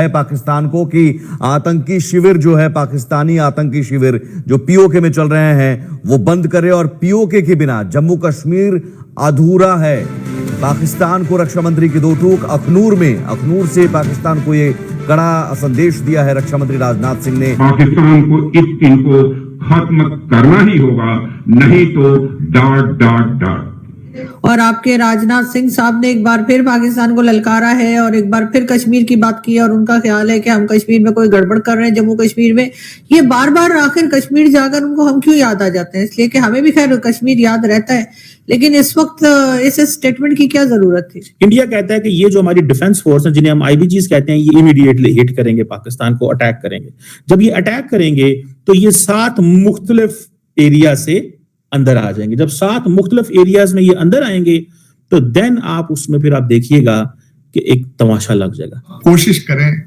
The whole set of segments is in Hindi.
है पाकिस्तान को कि आतंकी शिविर जो है, पाकिस्तानी आतंकी शिविर जो पीओके में चल रहे हैं वो बंद करे और पीओके के बिना जम्मू कश्मीर अधूरा है। पाकिस्तान को रक्षा मंत्री की दो टूक अखनूर से पाकिस्तान को ये कड़ा संदेश दिया है रक्षा मंत्री राजनाथ सिंह ने। पाकिस्तान को इनको खत्म करना ही होगा, नहीं तो डाट डाट डाट। और आपके राजनाथ सिंह साहब ने एक बार फिर पाकिस्तान को ललकारा है और एक बार फिर कश्मीर की बात की है और उनका ख्याल है कि हम कश्मीर में कोई गड़बड़ कर रहे हैं, जम्मू कश्मीर में। ये बार बार आखिर कश्मीर जाकर उनको हम क्यों याद आ जाते हैं? इसलिए कि हमें भी खैर कश्मीर याद रहता है, लेकिन इस वक्त इस स्टेटमेंट की क्या जरूरत थी? इंडिया कहता है कि ये जो हमारी डिफेंस फोर्स है, जिन्हें हम आईबीजीज कहते हैं, ये इमीडिएटली हिट करेंगे पाकिस्तान को, अटैक करेंगे। जब ये अटैक करेंगे तो ये 7 मुख्तलिफ एरिया से अंदर आ जाएंगे। जब 7 मुख्तलिफ एरियाज में ये अंदर आएंगे तो देन आप उसमें फिर आप देखिएगा कि एक तमाशा लग जाएगा। कोशिश करें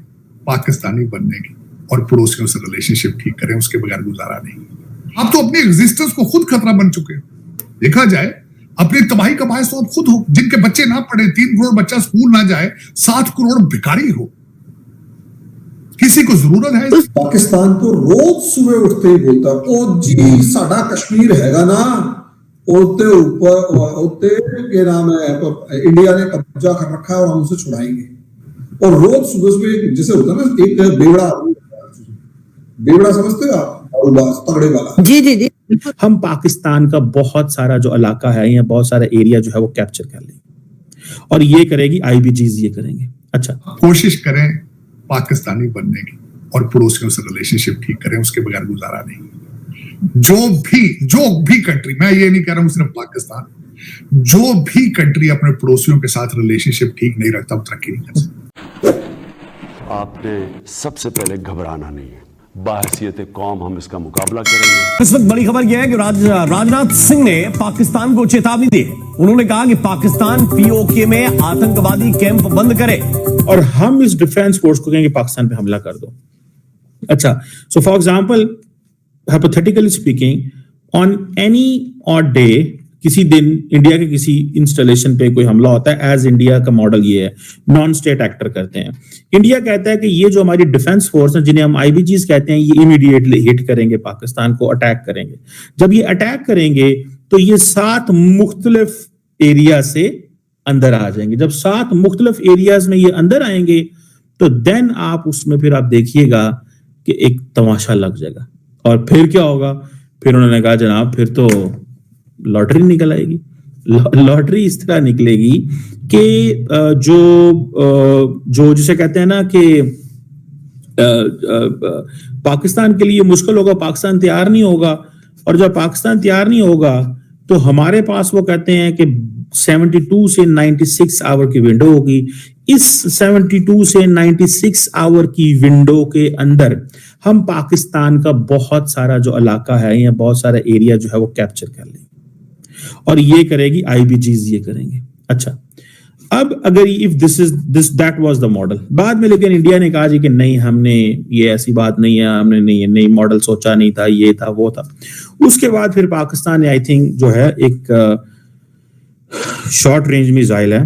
पाकिस्तानी बनने की और पड़ोसियों से रिलेशनशिप ठीक करें, उसके बगैर गुजारा नहीं। आप तो अपनी एग्जिस्टेंस को खुद खतरा बन चुके हो। देखा जाए अपनी तबाही का बायस तो आप खुद हो। जिनके बच्चे ना पढ़े, 3 करोड़ बच्चा स्कूल ना जाए, 7 करोड़ भिखारी हो, किसी को जरूरत है? पाकिस्तान तो रोज सुबह उठते ही बोलता ओ जी साडा कश्मीर हैगा ना, ओते ऊपर ओते के नाम है इंडिया ने कब्जा कर रखा है और हम उसे छुड़ाएंगे। और रोज सुबह सुबह जैसे होता है ना, एक बेवड़ा समझते हो आप, तगड़े वाला। जी जी जी। हम पाकिस्तान का बहुत सारा जो इलाका है या बहुत सारा एरिया जो है वो कैप्चर कर लेंगे और ये करेगी आईबीजीज, ये करेंगे। अच्छा, कोशिश करें पाकिस्तानी बनने की और पड़ोसियों से रिलेशनशिप ठीक करें, उसके बगैर गुजारा नहीं। जो भी कंट्री, मैं ये नहीं कह रहा हूं सिर्फ पाकिस्तान, जो भी कंट्री अपने पड़ोसियों के साथ रिलेशनशिप ठीक नहीं रखता, वो तरक्की नहीं कर सकता। आपने सबसे पहले घबराना नहीं है, बाहसियत कौम हम इसका मुकाबला करेंगे। इस वक्त बड़ी खबर यह है कि राजनाथ सिंह ने पाकिस्तान को चेतावनी दी है। उन्होंने कहा कि पाकिस्तान पीओके में आतंकवादी कैंप बंद करे और हम इस डिफेंस फोर्स को कहेंगे पाकिस्तान पे हमला कर दो। अच्छा, so for example, hypothetically speaking, on any odd day, किसी दिन इंडिया के किसी इंस्टॉलेशन पे कोई हमला होता है। एज इंडिया का मॉडल ये है, नॉन स्टेट एक्टर करते हैं। इंडिया कहता है कि ये जो हमारी डिफेंस फोर्स है, जिन्हें हम आईबीजीज कहते हैं, ये इमीडिएटली हिट करेंगे पाकिस्तान को, अटैक करेंगे। जब ये अटैक करेंगे तो ये 7 मुख्तलिफ एरिया से अंदर आ जाएंगे। जब 7 मुख्तलिफ एरियाज में ये अंदर आएंगे तो देन आप उसमें फिर आप देखिएगा कि एक तमाशा लग जाएगा। और फिर क्या होगा? फिर उन्होंने कहा जनाब फिर तो लॉटरी निकल आएगी। लॉटरी इस तरह निकलेगी कि जो जिसे कहते हैं ना कि पाकिस्तान के लिए मुश्किल होगा, पाकिस्तान तैयार नहीं होगा। और जब पाकिस्तान तैयार नहीं होगा तो हमारे पास वो कहते हैं कि 72 से 96 आवर की विंडो होगी। इस 72 से 96 आवर की विंडो के अंदर हम पाकिस्तान का बहुत सारा जो इलाका है या बहुत सारा एरिया जो है वो कैप्चर कर लेंगे और ये करेगी आईबीजीज, ये करेंगे। अच्छा, अब अगर if this that was the model, बाद में लेकिन इंडिया ने कहा जी कि नहीं, हमने ये ऐसी बात नहीं है, हमने नहीं मॉडल सोचा नहीं था, ये था वो था। उसके बाद फिर पाकिस्तान ने आई थिंक जो है एक शॉर्ट रेंज मिसाइल है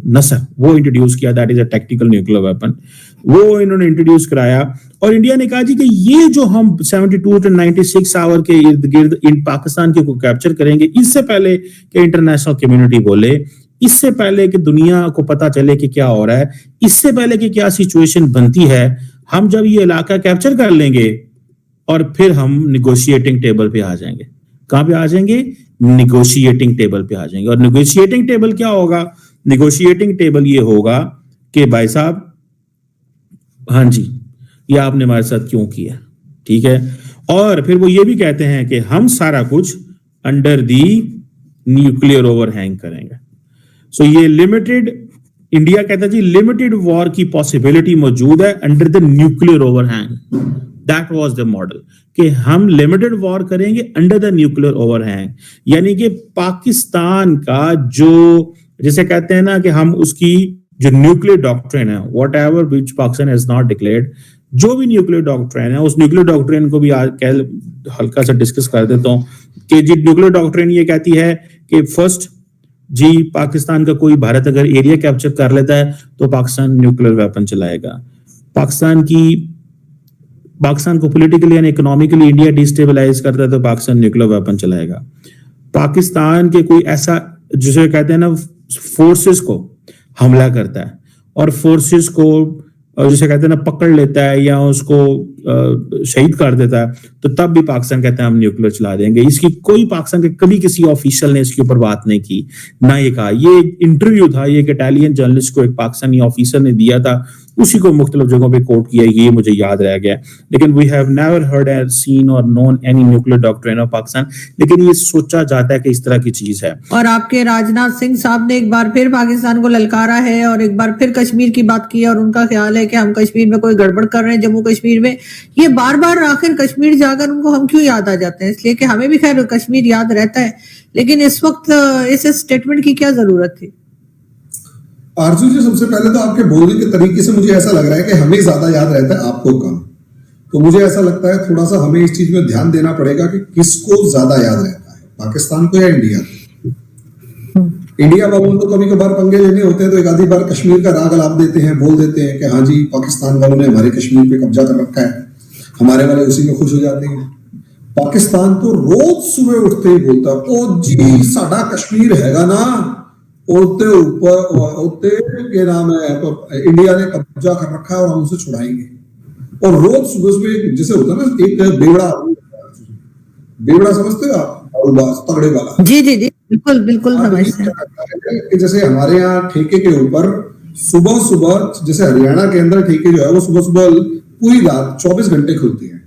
नसर, वो इंट्रोड्यूस किया। That is a tactical nuclear weapon. वो इन्होंने इंट्रोड्यूस कराया और इंडिया ने कहा जी कि ये जो हम 72 से 96 आवर के इर्द गिर्द इन पाकिस्तान के को कैप्चर करेंगे, इससे पहले कि इंटरनेशनल कम्युनिटी बोले, इससे पहले कि दुनिया को पता चले कि क्या हो रहा है, इससे पहले कि क्या सिचुएशन बनती है, हम जब ये इलाका कैप्चर कर लेंगे और फिर हम निगोशिएटिंग टेबल पे आ जाएंगे। कहां पे आ जाएंगे? निगोशिएटिंग टेबल पे आ जाएंगे। और निगोशिएटिंग टेबल क्या होगा? निगोशिएटिंग टेबल ये होगा कि भाई साहब, हाँ जी, ये आपने हमारे साथ क्यों किया, ठीक है। और फिर वो ये भी कहते हैं कि हम सारा कुछ अंडर दी न्यूक्लियर ओवरहैंग करेंगे। सो ये लिमिटेड, इंडिया कहता है जी लिमिटेड वॉर की पॉसिबिलिटी मौजूद है under the nuclear overhang. That was the model कि हम लिमिटेड वॉर करेंगे अंडर द न्यूक्लियर ओवरहैंग। यानी कि पाकिस्तान का जो जिसे कहते हैं ना कि हम उसकी जो न्यूक्लियर डॉक्ट्रिन है, what ever which Pakistan has not declared, जो भी न्यूक्लियर डॉक्ट्रिन है, उस न्यूक्लियर डॉक्ट्रिन को भी आज हल्का सा डिस्कस कर देता हूं कि जी न्यूक्लियर डॉक्ट्रिन ये कहती है कि फर्स्ट जी पाकिस्तान का कोई भारत अगर एरिया कैप्चर कर लेता है तो पाकिस्तान न्यूक्लियर वेपन चलाएगा। पाकिस्तान को politically and economically India destabilise करता है तो पाकिस्तान न्यूक्लियर वेपन चलाएगा। पाकिस्तान के कोई ऐसा जिसे कहते हैं ना फोर्सेस को हमला करता है और फोर्सेस को जिसे कहते हैं ना पकड़ लेता है या उसको शहीद कर देता है तो तब भी पाकिस्तान कहते हैं हम न्यूक्लियर चला देंगे। इसकी कोई पाकिस्तान के कभी किसी ऑफिशियल ने इसके ऊपर बात नहीं की, ना ये कहा। ये इंटरव्यू था, ये एक इटालियन जर्नलिस्ट को एक पाकिस्तानी ऑफिसर ने दिया था, उसी को मुख्तलिफ जगहों पे कोट किया, ये मुझे याद रह गया। लेकिन we have never heard and seen और known any nuclear doctrine of Pakistan, लेकिन ये सोचा जाता है कि इस तरह की चीज है। और आपके राजनाथ सिंह साहब ने एक बार फिर पाकिस्तान को ललकारा है और एक बार फिर कश्मीर की बात की है और उनका ख्याल है कि हम कश्मीर में कोई गड़बड़ कर रहे हैं, जम्मू कश्मीर में। ये बार बार आखिर कश्मीर जाकर उनको हम क्यों याद आ जाते हैं? इसलिए कि हमें भी खैर कश्मीर याद रहता है, लेकिन इस वक्त इस स्टेटमेंट की क्या जरूरत थी? आरजू जी, सबसे पहले तो आपके बोलने के तरीके से मुझे ऐसा लग रहा है कि हमें ज्यादा याद रहता है, आपको कम। तो मुझे ऐसा लगता है थोड़ा सा हमें इस चीज में ध्यान देना पड़ेगा कि किसको ज्यादा याद रहता है, पाकिस्तान को या इंडिया को। इंडिया वालों को कभी कभार पंगे लेने होते हैं तो एक आधी बार कश्मीर का राग अलाप देते हैं, बोल देते हैं कि हाँ जी पाकिस्तान वालों ने हमारे कश्मीर पे कब्जा कर रखा है, हमारे वाले उसी में खुश हो जाते हैं। पाकिस्तान तो रोज सुबह उठते ही बोलता है ओ जी साडा कश्मीर हैगा ना, ओते ऊपर ओते के नाम है इंडिया ने कब्जा कर रखा है और हम उसे छुड़ाएंगे। और रोज सुबह सुबह जैसे होता है ना एक बेवड़ा समझते हो आप, तगड़े वाला। जी जी जी, बिल्कुल बिल्कुल समझते हैं। जैसे हमारे यहाँ ठेके के ऊपर सुबह सुबह, जैसे हरियाणा के अंदर ठेके जो है वो सुबह सुबह पूरी रात 24 घंटे खुलती है।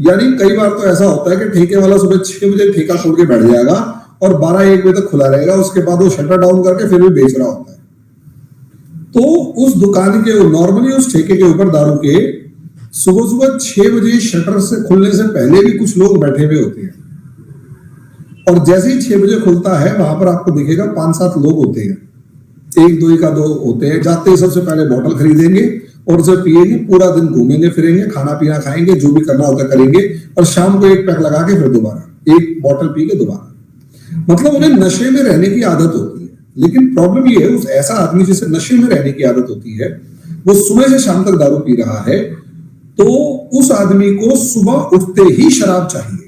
यानी कई बार तो ऐसा होता है कि ठेके वाला सुबह 6 बजे ठेका खोल के बैठ जाएगा और 12-1 बजे तक खुला रहेगा, उसके बाद वो शटर डाउन करके फिर भी बेच रहा होता है। तो उस दुकान के नॉर्मली उस ठेके के ऊपर दारू के सुबह सुबह 6 बजे शटर से खुलने से पहले भी कुछ लोग बैठे हुए होते हैं और जैसे ही 6 बजे खुलता है वहां पर आपको दिखेगा 5-7 लोग होते हैं, 1-2 होते हैं। जाते ही सबसे पहले बोतल खरीदेंगे और उसे पिएंगे, पूरा दिन घूमेंगे फिरेंगे, खाना पीना खाएंगे, जो भी करना होता करेंगे और शाम को एक पैक लगा के फिर दोबारा एक बोतल पी के दोबारा। मतलब उन्हें नशे में रहने की आदत होती है। लेकिन प्रॉब्लम ये है उस ऐसा आदमी जिसे नशे में रहने की आदत होती है वो सुबह से शाम तक दारू पी रहा है तो उस आदमी को सुबह उठते ही शराब चाहिए।